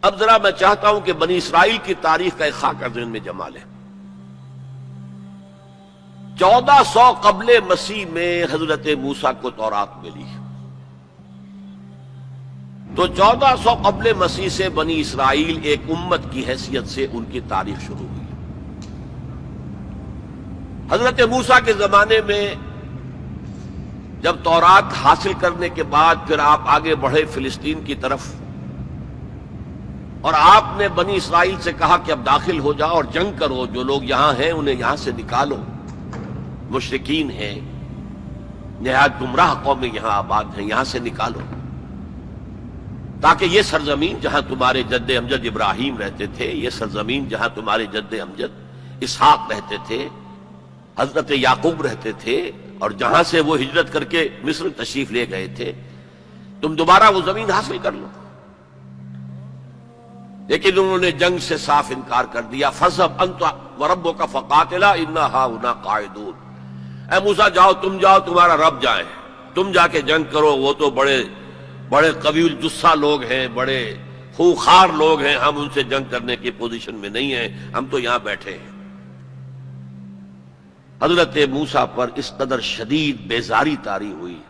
اب ذرا میں چاہتا ہوں کہ بنی اسرائیل کی تاریخ کا ایک خاکہ ذہن میں جما لیں۔ 1400 قبل مسیح میں حضرت موسیٰ کو تورات ملی، تو 1400 قبل مسیح سے بنی اسرائیل ایک امت کی حیثیت سے ان کی تاریخ شروع ہوئی۔ حضرت موسیٰ کے زمانے میں جب تورات حاصل کرنے کے بعد پھر آپ آگے بڑھے فلسطین کی طرف، اور آپ نے بنی اسرائیل سے کہا کہ اب داخل ہو جاؤ اور جنگ کرو، جو لوگ یہاں ہیں انہیں یہاں سے نکالو، مشرکین ہیں، نہایت گمراہ قومیں یہاں آباد ہیں، یہاں سے نکالو، تاکہ یہ سرزمین جہاں تمہارے جد امجد ابراہیم رہتے تھے، یہ سرزمین جہاں تمہارے جد امجد اسحاق رہتے تھے، حضرت یعقوب رہتے تھے، اور جہاں سے وہ ہجرت کر کے مصر تشریف لے گئے تھے، تم دوبارہ وہ زمین حاصل کر لو۔ لیکن انہوں نے جنگ سے صاف انکار کر دیا۔ فَاذْهَبْ أَنْتَ وَرَبُّكَ فَقَاتِلَا إِنَّا هَاهُنَا قَاعِدُونَ، اے موسیٰ جاؤ، تم جاؤ، تمہارا رب جائے، تم جا کے جنگ کرو، وہ تو بڑے قوی الجثہ لوگ ہیں، بڑے خوخار لوگ ہیں، ہم ان سے جنگ کرنے کی پوزیشن میں نہیں ہیں، ہم تو یہاں بیٹھے ہیں۔ حضرت موسیٰ پر اس قدر شدید بیزاری طاری ہوئی،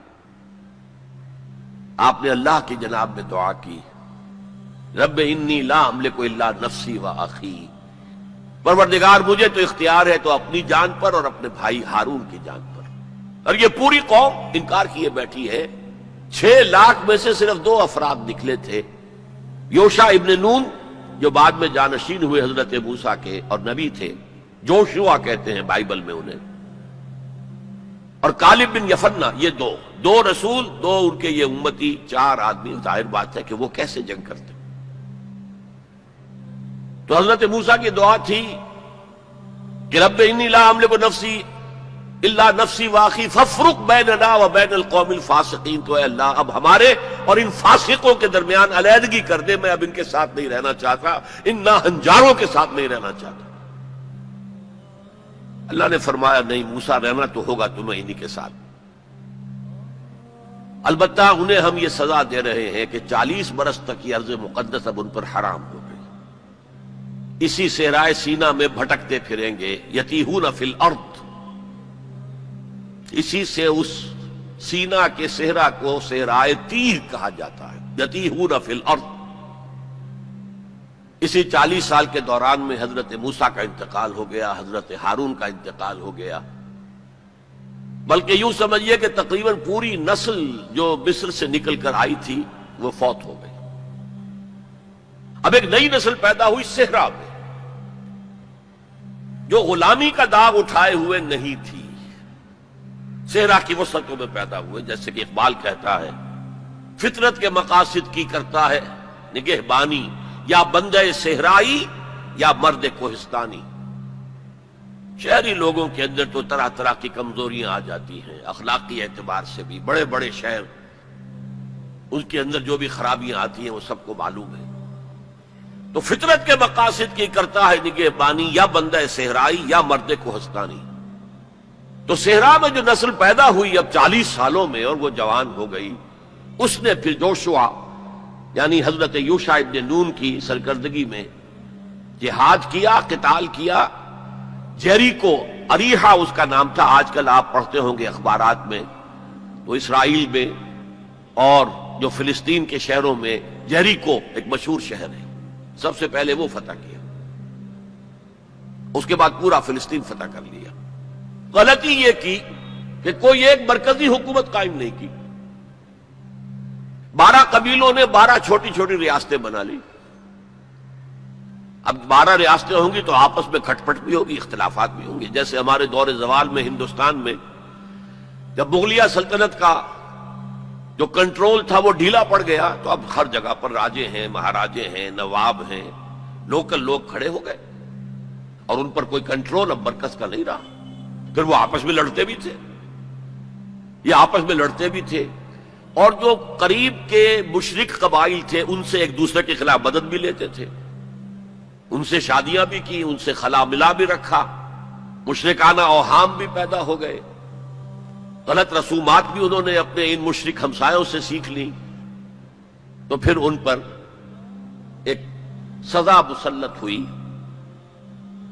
آپ نے اللہ کی جناب میں دعا کی، رب انی لا املک الا نفسی و اخی، پروردگار مجھے تو اختیار ہے تو اپنی جان پر اور اپنے بھائی ہارون کی جان پر۔ اور یہ پوری قوم انکار کیے بیٹھی ہے۔ 6 لاکھ میں سے صرف 2 افراد نکلے تھے، یوشع ابن نون جو بعد میں جانشین ہوئے حضرت موسیٰ کے اور نبی تھے، جوشوا کہتے ہیں بائبل میں انہیں، اور کالب بن یفنہ، یہ دو رسول، 2 ان کے یہ امتی، 4 آدمی، ظاہر بات ہے کہ وہ کیسے جنگ کرتے۔ تو حضرت موسیٰ کی دعا تھی کہ رب انی لا املک نفسی الا نفسی واخی فافرق بیننا و بین القوم الفاسقین، تو اے اللہ اب ہمارے اور ان فاسقوں کے درمیان علیحدگی کر دے، میں اب ان کے ساتھ نہیں رہنا چاہتا، ان ناہنجاروں کے ساتھ نہیں رہنا چاہتا۔ اللہ نے فرمایا نہیں موسیٰ، رہنا تو ہوگا تمہیں انہی کے ساتھ، البتہ انہیں ہم یہ سزا دے رہے ہیں کہ 40 برس تک یہ ارض مقدس اب ان پر حرام ہو گئی، اسی صحرائے سینا میں بھٹکتے پھریں گے، یتیہون فی الارض، اسی سے اس سینا کے صحرا کو صحرائے تیہ کہا جاتا ہے، یتیہون فی الارض۔ اسی 40 سال کے دوران میں حضرت موسیٰ کا انتقال ہو گیا، حضرت ہارون کا انتقال ہو گیا، بلکہ یوں سمجھیے کہ تقریباً پوری نسل جو مصر سے نکل کر آئی تھی وہ فوت ہو گئی۔ اب ایک نئی نسل پیدا ہوئی صحرا میں، جو غلامی کا داغ اٹھائے ہوئے نہیں تھی، صحرا کی وسعتوں میں پیدا ہوئے۔ جیسے کہ اقبال کہتا ہے، فطرت کے مقاصد کی کرتا ہے نگہبانی، یا بندہ صحرائی یا مرد کوہستانی۔ شہری لوگوں کے اندر تو طرح طرح کی کمزوریاں آ جاتی ہیں، اخلاقی اعتبار سے بھی، بڑے بڑے شہر ان کے اندر جو بھی خرابیاں آتی ہیں وہ سب کو معلوم ہے۔ تو فطرت کے مقاصد کی کرتا ہے نگہبانی، یا بندہ صحرائی یا مرد کوہستانی۔ تو صحرا میں جو نسل پیدا ہوئی اب 40 سالوں میں، اور وہ جوان ہو گئی، اس نے پھر جوشوا یعنی حضرت یوشع ابن نون کی سرکردگی میں جہاد کیا، قتال کیا۔ جیریکو، اریحا اس کا نام تھا، آج کل آپ پڑھتے ہوں گے اخبارات میں، تو اسرائیل میں اور جو فلسطین کے شہروں میں جیریکو ایک مشہور شہر ہے، سب سے پہلے وہ فتح کیا، اس کے بعد پورا فلسطین فتح کر لیا۔ غلطی یہ کی کہ کوئی ایک مرکزی حکومت قائم نہیں کی، 12 قبیلوں نے 12 چھوٹی چھوٹی ریاستیں بنا لی۔ اب 12 ریاستیں ہوں گی تو آپس میں کھٹ پٹ بھی ہوگی، اختلافات بھی ہوں گے۔ جیسے ہمارے دور زوال میں ہندوستان میں جب مغلیہ سلطنت کا جو کنٹرول تھا وہ ڈھیلا پڑ گیا، تو اب ہر جگہ پر راجے ہیں، مہاراجے ہیں، نواب ہیں، لوکل لوگ کھڑے ہو گئے، اور ان پر کوئی کنٹرول اب مرکز کا نہیں رہا۔ پھر وہ آپس میں لڑتے بھی تھے، یہ آپس میں لڑتے بھی تھے، اور جو قریب کے مشرک قبائل تھے ان سے ایک دوسرے کے خلاف مدد بھی لیتے تھے، ان سے شادیاں بھی کی، ان سے خلا ملا بھی رکھا، مشرکانہ اوہام بھی پیدا ہو گئے، غلط رسومات بھی انہوں نے اپنے ان مشرک ہمسایوں سے سیکھ لی۔ تو پھر ان پر ایک سزا مسلط ہوئی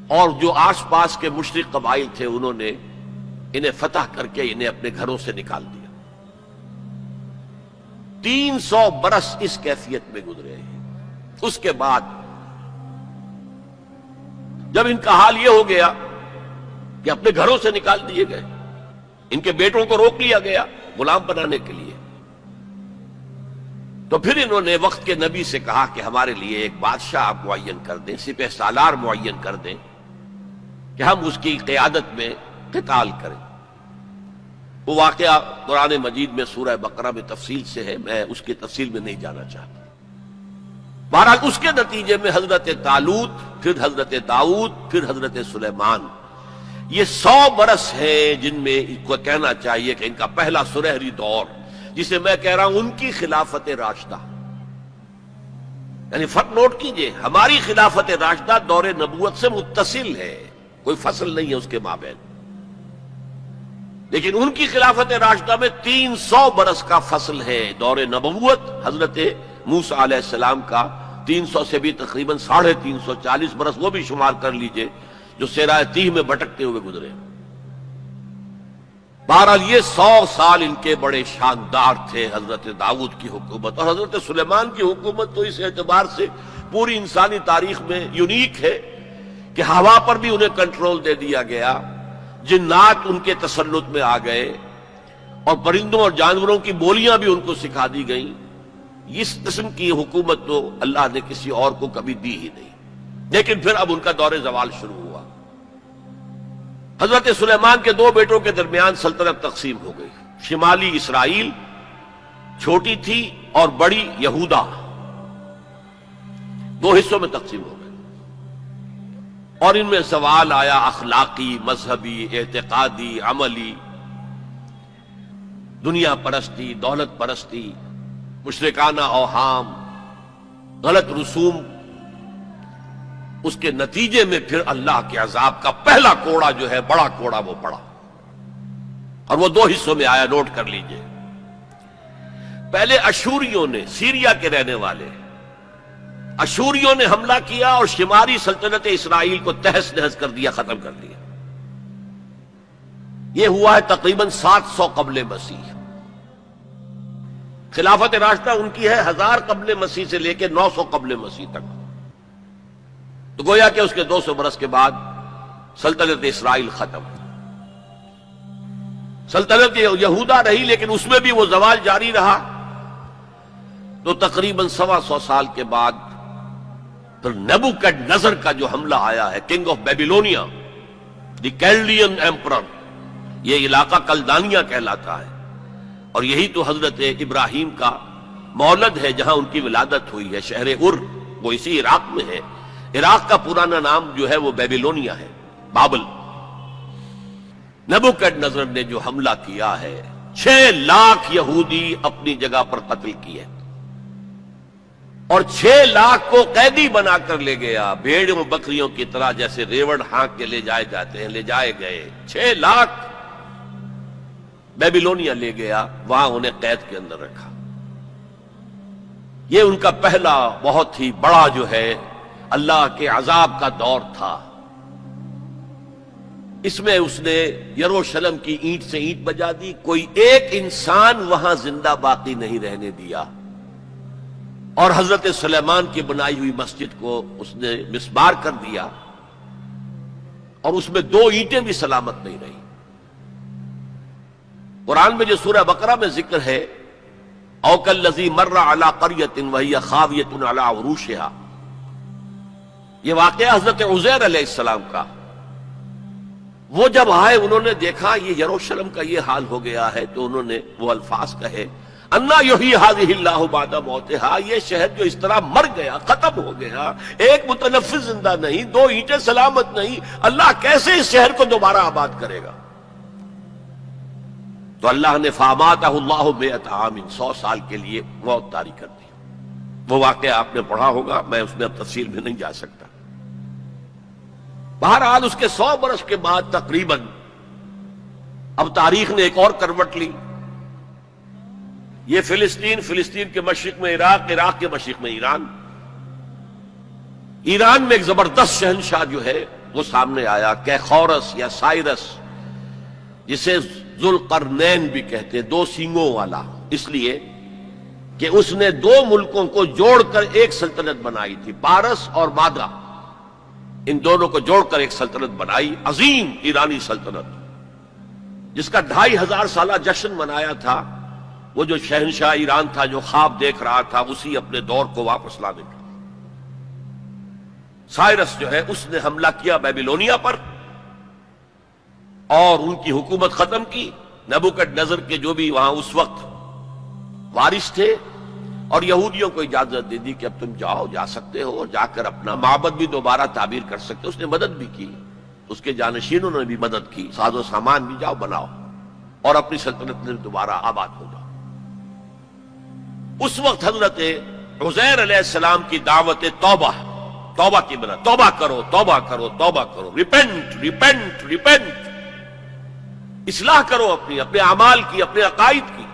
اور جو آس پاس کے مشرک قبائل تھے انہوں نے انہیں فتح کر کے انہیں اپنے گھروں سے نکال دیا۔ 300 برس اس کیفیت میں گزرے ہیں۔ اس کے بعد جب ان کا حال یہ ہو گیا کہ اپنے گھروں سے نکال دیے گئے، ان کے بیٹوں کو روک لیا گیا غلام بنانے کے لیے، تو پھر انہوں نے وقت کے نبی سے کہا کہ ہمارے لیے ایک بادشاہ آپ معین کر دیں، سپہ سالار معین کر دیں کہ ہم اس کی قیادت میں قتال کریں۔ وہ واقعہ قرآن مجید میں سورہ بقرہ میں تفصیل سے ہے، میں اس کی تفصیل میں نہیں جانا چاہتا۔ بہرحال اس کے نتیجے میں حضرت طالوت، پھر حضرت داؤد، پھر حضرت سلیمان، یہ 100 برس ہیں جن میں ان کو کہنا چاہیے کہ ان کا پہلا سنہری دور، جسے میں کہہ رہا ہوں ان کی خلافت راشدہ۔ یعنی فرق نوٹ کیجئے، ہماری خلافت راشدہ دور نبوت سے متصل ہے، کوئی فصل نہیں ہے اس کے مابین، لیکن ان کی خلافت راشدہ میں 300 برس کا فصل ہے۔ دور نبوت حضرت موسیٰ علیہ السلام کا 300 سے بھی تقریباً 350 برس، وہ بھی شمار کر لیجئے، جو صحرائے تیہ میں بھٹکتے ہوئے گزرے۔ بہرحال یہ 100 سال ان کے بڑے شاندار تھے حضرت داؤد کی حکومت، اور حضرت سلیمان کی حکومت تو اس اعتبار سے پوری انسانی تاریخ میں یونیک ہے کہ ہوا پر بھی انہیں کنٹرول دے دیا گیا، جنات ان کے تسلط میں آ گئے، اور پرندوں اور جانوروں کی بولیاں بھی ان کو سکھا دی گئیں۔ اس قسم کی حکومت تو اللہ نے کسی اور کو کبھی دی ہی نہیں۔ لیکن پھر اب ان کا دور زوال شروع ہوا۔ حضرت سلیمان کے 2 بیٹوں کے درمیان سلطنت تقسیم ہو گئی۔ شمالی اسرائیل چھوٹی تھی اور بڑی یہودا، 2 حصوں میں تقسیم ہو گئی، اور ان میں سوال آیا اخلاقی، مذہبی، اعتقادی، عملی، دنیا پرستی، دولت پرستی، مشرکانہ اوہام، غلط رسوم۔ اس کے نتیجے میں پھر اللہ کے عذاب کا پہلا کوڑا جو ہے، بڑا کوڑا، وہ پڑا، اور وہ 2 حصوں میں آیا، نوٹ کر لیجئے۔ پہلے اشوریوں نے، سیریا کے رہنے والے اشوریوں نے حملہ کیا اور شمالی سلطنت اسرائیل کو تہس نہس کر دیا، ختم کر دیا۔ یہ ہوا ہے تقریباً 700 قبل مسیح۔ خلافت راشدہ ان کی ہے 1000 قبل مسیح سے لے کے 900 قبل مسیح تک، تو گویا کہ اس کے 200 برس کے بعد سلطنت اسرائیل ختم۔ سلطنت یہودا رہی، لیکن اس میں بھی وہ زوال جاری رہا، تو تقریباً 125 سال کے بعد پھر نیبوکڈنیزر کا جو حملہ آیا ہے، king of Babylonia, the Chaldean emperor, یہ علاقہ کلدانیہ کہلاتا ہے، اور یہی تو حضرت ابراہیم کا مولد ہے، جہاں ان کی ولادت ہوئی ہے، شہر ار، وہ اسی عراق میں ہے۔ عراق کا پرانا نام جو ہے وہ بیبیلونیا ہے، بابل۔ نیبوکڈنیزر نے جو حملہ کیا ہے، 6 لاکھ یہودی اپنی جگہ پر قتل کیے، اور 6 لاکھ کو قیدی بنا کر لے گیا، بھیڑوں بکریوں کی طرح، جیسے ریوڑ ہانک کے لے جائے جاتے ہیں، لے جائے گئے۔ 6 لاکھ بیبیلونیا لے گیا، وہاں انہیں قید کے اندر رکھا۔ یہ ان کا پہلا بہت ہی بڑا جو ہے اللہ کے عذاب کا دور تھا۔ اس میں اس نے یروشلم کی اینٹ سے اینٹ بجا دی، کوئی ایک انسان وہاں زندہ باقی نہیں رہنے دیا، اور حضرت سلیمان کی بنائی ہوئی مسجد کو اس نے مسمار کر دیا، اور اس میں 2 اینٹیں بھی سلامت نہیں رہی۔ قرآن میں جو سورہ بقرہ میں ذکر ہے، او کالذی مر علی قریۃ وہی خاویۃ علی عروشہا، یہ واقعہ حضرت عزیر علیہ السلام کا۔ وہ جب آئے، انہوں نے دیکھا یہ یروشلم کا یہ حال ہو گیا ہے، تو انہوں نے وہ الفاظ کہے، انا یحیی ہذہ اللہ بعد موتہا، یہ شہر جو اس طرح مر گیا، ختم ہو گیا، ایک متنفس زندہ نہیں، 2 اینٹیں سلامت نہیں، اللہ کیسے اس شہر کو دوبارہ آباد کرے گا؟ تو اللہ نے فاماتہ اللہ 100 عام، 100 سال کے لیے موت طاری کر دی۔ وہ واقعہ آپ نے پڑھا ہوگا، میں اس میں اب تفصیل میں نہیں جا سکتا۔ بہرحال اس کے 100 برس کے بعد تقریباً اب تاریخ نے ایک اور کروٹ لی۔ یہ فلسطین کے مشرق میں عراق، عراق کے مشرق میں ایران، ایران میں ایک زبردست شہنشاہ جو ہے وہ سامنے آیا، کیخورس یا سائرس، جسے ذوالقرنین بھی کہتے، دو سینگوں والا، اس لیے کہ اس نے دو ملکوں کو جوڑ کر ایک سلطنت بنائی تھی، پارس اور مادہ، ان دونوں کو جوڑ کر ایک سلطنت بنائی، عظیم ایرانی سلطنت، جس کا 2500 سالہ جشن منایا تھا وہ جو شہنشاہ ایران تھا جو خواب دیکھ رہا تھا اسی اپنے دور کو واپس لانے کا۔ سائرس جو ہے اس نے حملہ کیا بیبیلونیا پر اور ان کی حکومت ختم کی، نبوکڈ نظر کے جو بھی وہاں اس وقت وارث تھے، اور یہودیوں کو اجازت دے دی کہ اب تم جاؤ، جا سکتے ہو، جا کر اپنا معبد بھی دوبارہ تعمیر کر سکتے ہو۔ اس نے مدد بھی کی، اس کے جانشینوں نے بھی مدد کی، ساز و سامان بھی جاؤ بناؤ اور اپنی سلطنت میں دوبارہ آباد ہو جاؤ۔ اس وقت حضرت عزیر علیہ السلام کی دعوت توبہ کی بنا، توبہ کرو توبہ کرو توبہ کرو، ریپینٹ ریپینٹ ریپینٹ، اصلاح کرو اپنے اعمال کی، اپنے عقائد کی،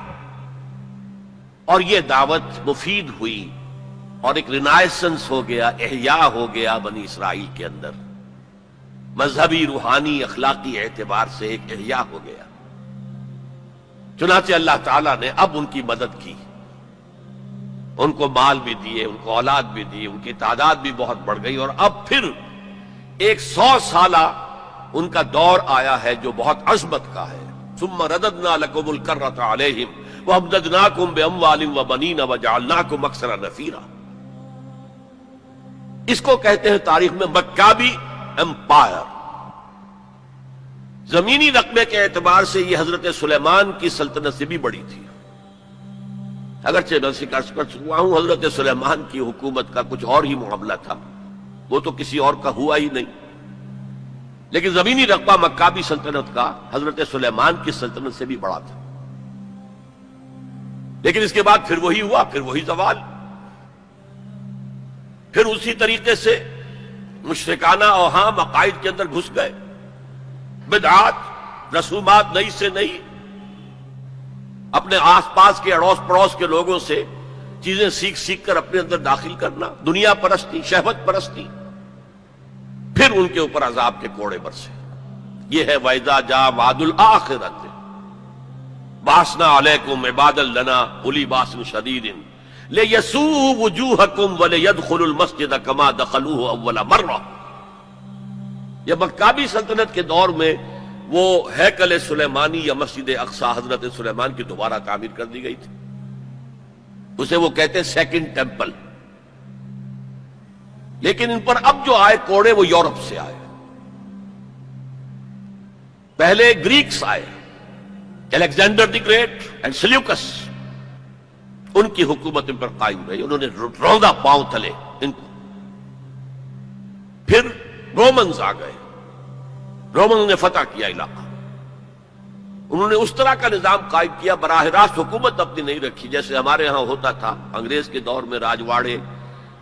اور یہ دعوت مفید ہوئی اور ایک رینائسنس ہو گیا، احیاء ہو گیا بنی اسرائیل کے اندر، مذہبی روحانی اخلاقی اعتبار سے ایک احیاء ہو گیا۔ چنانچہ اللہ تعالیٰ نے اب ان کی مدد کی، ان کو مال بھی دیے، ان کو اولاد بھی دی، ان کی تعداد بھی بہت بڑھ گئی، اور اب پھر 100 سالہ ان کا دور آیا ہے جو بہت عظمت کا ہے۔ ثم رددنا لكم الكرة عليهم وامددناكم باموال وبنين وجعلناكم اكثر نفيرا۔ اس کو کہتے ہیں تاریخ میں مکابی امپائر۔ زمینی رقبے کے اعتبار سے یہ حضرت سلیمان کی سلطنت سے بھی بڑی تھی، اگرچہ میں ذکر کر چکا ہوں حضرت سلیمان کی حکومت کا کچھ اور ہی معاملہ تھا، وہ تو کسی اور کا ہوا ہی نہیں، لیکن زمینی رقبہ مکابی سلطنت کا حضرت سلیمان کی سلطنت سے بھی بڑا تھا۔ لیکن اس کے بعد پھر وہی ہوا، پھر وہی زوال، پھر اسی طریقے سے مشرکانہ اوہام عقائد کے اندر گھس گئے، بدعات رسومات نئی سے نئی، اپنے آس پاس کے اڑوس پڑوس کے لوگوں سے چیزیں سیکھ کر اپنے اندر داخل کرنا، دنیا پرستی، شہوت پرستی، پھر ان کے اوپر عذاب کے کوڑے برسے۔ یہ ہے وَإِذَا جَاءَ وَعْدُ الْآخِرَةِ بَعَثْنَا عَلَيْكُمْ عِبَادًا لَنَا أُولِي بَأْسٍ شَدِيدٍ لِيَسُوءُوا وُجُوهَكُمْ وَلِيَدْخُلُوا الْمَسْجِدَ كَمَا دَخَلُوهُ أَوَّلَ مَرَّةٍ۔ یہ مکابی سلطنت کے دور میں وہ ہیکل سلیمانی یا مسجد اقصی حضرت سلیمان کی دوبارہ تعمیر کر دی گئی تھی، اسے وہ کہتے ہیں سیکنڈ ٹیمپل۔ لیکن ان پر اب جو آئے کوڑے وہ یورپ سے آئے، پہلے گریکس آئے، Alexander the great and Seleucus, ان کی حکومت ان پر قائم رہی، انہوں نے روندا پاؤں تلے ان کو۔ پھر رومنز آ گئے، رومنز نے فتح کیا علاقہ، انہوں نے اس طرح کا نظام قائم کیا، براہ راست حکومت اپنی نہیں رکھی جیسے ہمارے ہاں ہوتا تھا انگریز کے دور میں، راجواڑے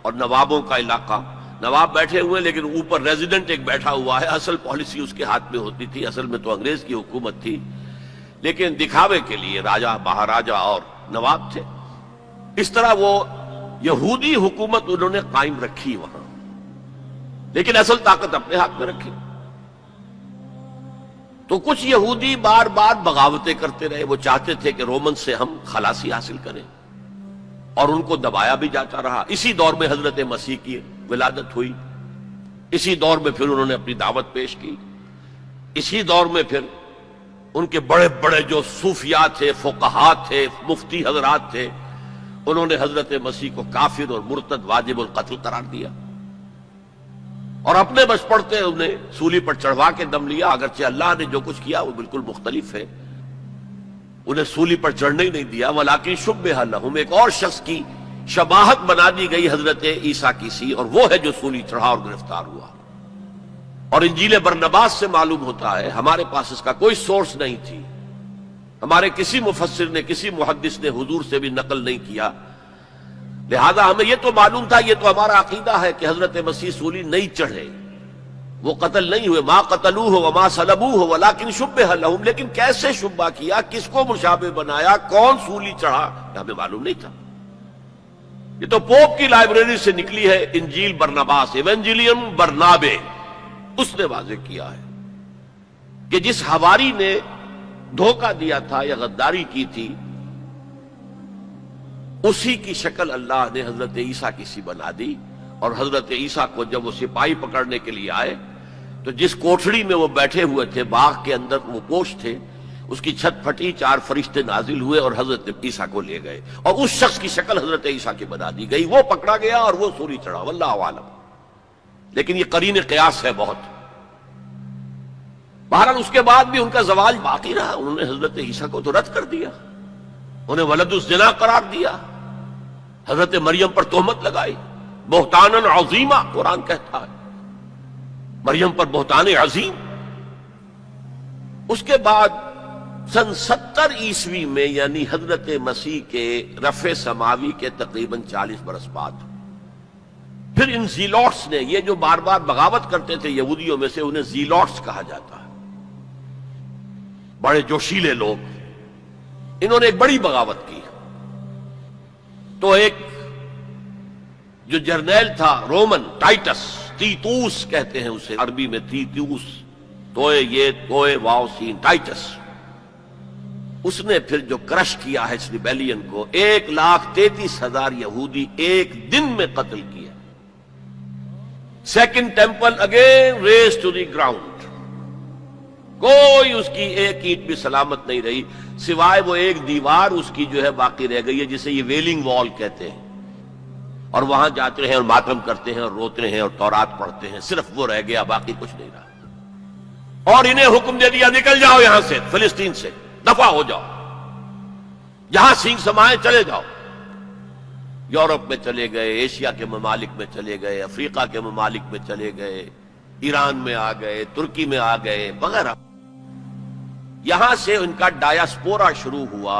اور نوابوں کا علاقہ، نواب بیٹھے ہوئے لیکن اوپر ریزیڈنٹ ایک بیٹھا ہوا ہے، اصل پالیسی اس کے ہاتھ میں ہوتی تھی، اصل میں تو انگریز کی حکومت تھی، لیکن دکھاوے کے لیے راجہ مہاراجہ اور نواب تھے۔ اس طرح وہ یہودی حکومت انہوں نے قائم رکھی وہاں، لیکن اصل طاقت اپنے ہاتھ میں رکھی۔ تو کچھ یہودی بار بار بغاوتیں کرتے رہے، وہ چاہتے تھے کہ رومن سے ہم خلاصی حاصل کریں، اور ان کو دبایا بھی جاتا رہا۔ اسی دور میں حضرت مسیح کی ولادت ہوئی، اسی دور میں پھر انہوں نے اپنی دعوت پیش کی، اسی دور میں پھر ان کے بڑے بڑے جو صوفیاء تھے، فقہاء تھے، مفتی حضرات تھے، انہوں نے حضرت مسیح کو کافر اور مرتد واجب القتل قرار دیا، اور اپنے بس پڑتے انہیں سولی پر چڑھوا کے دم لیا، اگرچہ اللہ نے جو کچھ کیا وہ بالکل مختلف ہے، انہیں سولی پر چڑھنے ہی نہیں دیا، ولیکن شبہ لہم، ایک اور شخص کی شباہت بنا دی گئی حضرت عیسیٰ کی سی، اور وہ ہے جو سولی چڑھا اور گرفتار ہوا۔ اور انجیل برنباس سے معلوم ہوتا ہے، ہمارے پاس اس کا کوئی سورس نہیں تھی، ہمارے کسی مفسر نے، کسی محدث نے حضور سے بھی نقل نہیں کیا، لہذا ہمیں یہ تو معلوم تھا، یہ تو ہمارا عقیدہ ہے کہ حضرت مسیح سولی نہیں چڑھے، وہ قتل نہیں ہوئے، ما قتلوہ وما صلبوہ ولکن شبہ لہم، لیکن کیسے شبہ کیا، کس کو مشابہ بنایا، کون سولی چڑھا، ہمیں معلوم نہیں تھا۔ یہ تو پوپ کی لائبریری سے نکلی ہے انجیل برناباس، ایونجیلیم برنابے، اس نے واضح کیا ہے کہ جس حواری نے دھوکہ دیا تھا یا غداری کی تھی، اسی کی شکل اللہ نے حضرت عیسیٰ کی سی بنا دی. اور حضرت عیسیٰ کو جب وہ سپاہی پکڑنے کے لیے آئے تو جس کوٹھڑی میں وہ بیٹھے ہوئے تھے، باغ کے اندر وہ کوٹھ تھے، اس کی چھت پھٹی، 4 فرشتے نازل ہوئے اور حضرت عیسیٰ کو لے گئے، اور اس شخص کی شکل حضرت عیسیٰ کی بنا دی گئی. وہ پکڑا گیا اور وہ سولی چڑھا، واللہ عالم. لیکن یہ قرین قیاس ہے بہت. بہرحال اس کے بعد بھی ان کا زوال باقی رہا. انہوں نے حضرت عیسیٰ کو تو رد کر دیا، انہیں ولد الزنا قرار دیا، حضرت مریم پر تہمت لگائی، بہتان عظیمہ قرآن کہتا ہے، مریم پر بہتان عظیم. اس کے بعد سن 70 عیسوی میں، یعنی حضرت مسیح کے رفع سماوی کے تقریباً 40 برس بعد، پھر ان زیلوٹس نے، یہ جو بار بار بغاوت کرتے تھے یہودیوں میں سے، انہیں زیلوٹس کہا جاتا ہے، بڑے جوشیلے لوگ، انہوں نے ایک بڑی بغاوت کی. تو ایک جو جرنیل تھا رومن، ٹائٹس، تیتوس کہتے ہیں اسے عربی میں، تیتوس، توئے یہ توئے واو سین، ٹائٹس، اس نے پھر جو کرش کیا ہے اس ریبیلین کو، 1,33,000 یہودی ایک دن میں قتل کیا. Second temple again raze to the ground. کوئی اس کی ایک اینٹ بھی سلامت نہیں رہی، سوائے وہ ایک دیوار اس کی جو ہے باقی رہ گئی ہے، جسے یہ ویلنگ وال کہتے ہیں. اور وہاں جاتے ہیں اور ماتم کرتے ہیں اور روتے ہیں اور تورات پڑھتے ہیں، صرف وہ رہ گیا، باقی کچھ نہیں رہا. اور انہیں حکم دے دیا نکل جاؤ یہاں سے، فلسطین سے دفع ہو جاؤ، جہاں سینگ سمائے چلے جاؤ. یورپ میں چلے گئے، ایشیا کے ممالک میں چلے گئے، افریقہ کے ممالک میں چلے گئے، ایران میں آ گئے، ترکی میں آ گئے وغیرہ. یہاں سے ان کا ڈایاسپورا شروع ہوا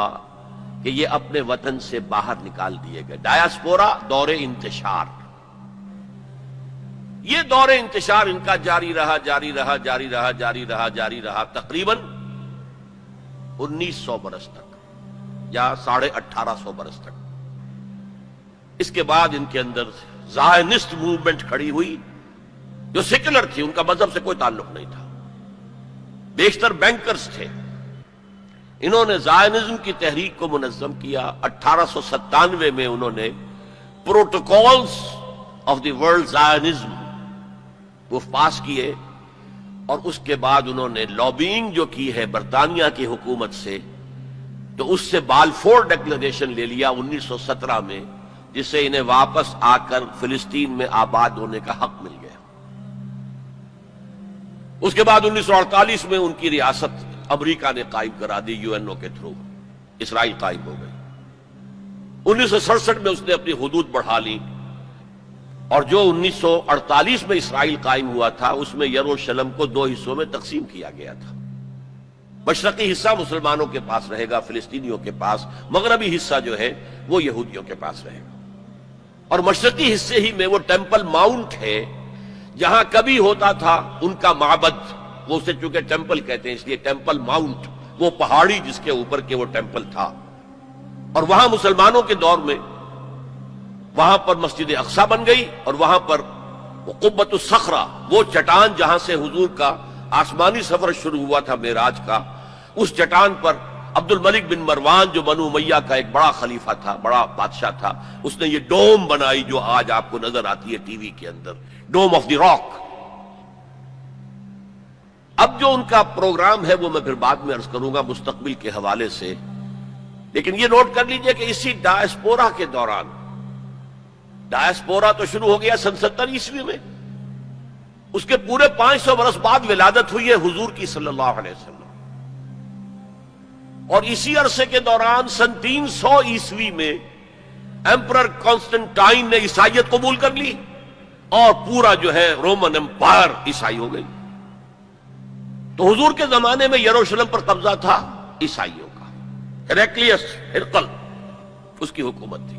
کہ یہ اپنے وطن سے باہر نکال دیے گئے. ڈایاسپورا، دور انتشار. یہ دور انتشار ان کا جاری رہا جاری رہا جاری رہا جاری رہا جاری رہا تقریباً 1900 برس تک یا 1850 برس تک. اس کے بعد ان کے اندر زائنسٹ موومنٹ کھڑی ہوئی جو سیکولر تھی، ان کا مذہب سے کوئی تعلق نہیں تھا، بیشتر بینکرز تھے. انہوں نے زائنزم کی تحریک کو منظم کیا. 1897 میں انہوں نے protocols of the world Zionism وہ پاس کیے، اور اس کے بعد انہوں نے لابینگ جو کی ہے برطانیہ کی حکومت سے، تو اس سے بالفور ڈکلریشن لے لیا 1917 میں، جس سے انہیں واپس آ کر فلسطین میں آباد ہونے کا حق مل گیا. اس کے بعد 1948 میں ان کی ریاست امریکہ نے قائم کرا دی، یو این او کے تھرو اسرائیل قائم ہو گئی. 1967 میں اس نے اپنی حدود بڑھا لی، اور جو 1948 میں اسرائیل قائم ہوا تھا اس میں یروشلم کو 2 حصوں میں تقسیم کیا گیا تھا. مشرقی حصہ مسلمانوں کے پاس رہے گا، فلسطینیوں کے پاس، مغربی حصہ جو ہے وہ یہودیوں کے پاس رہے گا. اور مشرقی حصے ہی میں وہ ٹیمپل ماؤنٹ ہے جہاں کبھی ہوتا تھا ان کا معبد، وہ اسے چونکہ ٹیمپل کہتے ہیں اس لیے ٹیمپل ماؤنٹ، وہ پہاڑی جس کے اوپر کے وہ ٹیمپل تھا. اور وہاں مسلمانوں کے دور میں وہاں پر مسجد اقصی بن گئی، اور وہاں پر قبۃ الصخرہ، وہ چٹان جہاں سے حضور کا آسمانی سفر شروع ہوا تھا معراج کا، اس چٹان پر عبد الملک بن مروان جو بنو امیہ کا ایک بڑا خلیفہ تھا، بڑا بادشاہ تھا، اس نے یہ ڈوم بنائی جو آج آپ کو نظر آتی ہے ٹی وی کے اندر، ڈوم آف دی راک. اب جو ان کا پروگرام ہے وہ میں پھر بعد میں عرض کروں گا مستقبل کے حوالے سے. لیکن یہ نوٹ کر لیجئے کہ اسی ڈایاسپورا کے دوران، ڈایاسپورا تو شروع ہو گیا سن 70 عیسوی میں، اس کے پورے 500 برس بعد ولادت ہوئی ہے حضور کی صلی اللہ علیہ وسلم. اور اسی عرصے کے دوران سن 300 عیسوی میں ایمپرر کانسٹنٹائن نے عیسائیت قبول کر لی، اور پورا جو ہے رومن امپائر عیسائی ہو گئی. تو حضور کے زمانے میں یروشلم پر قبضہ تھا عیسائیوں کا، ہیرکلیس، ہرقل، اس کی حکومت تھی.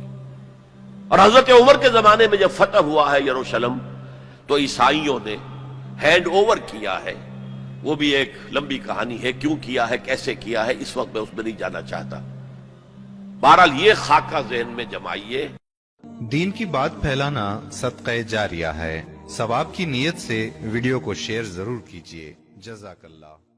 اور حضرت عمر کے زمانے میں جب فتح ہوا ہے یروشلم تو عیسائیوں نے ہینڈ اوور کیا ہے. وہ بھی ایک لمبی کہانی ہے، کیوں کیا ہے، کیسے کیا ہے، اس وقت میں اس میں نہیں جانا چاہتا. بہرحال یہ خاکہ ذہن میں جمائیے دین کی بات پھیلانا صدقہ جاریہ ہے، ثواب کی نیت سے ویڈیو کو شیئر ضرور کیجیے۔ جزاک اللہ۔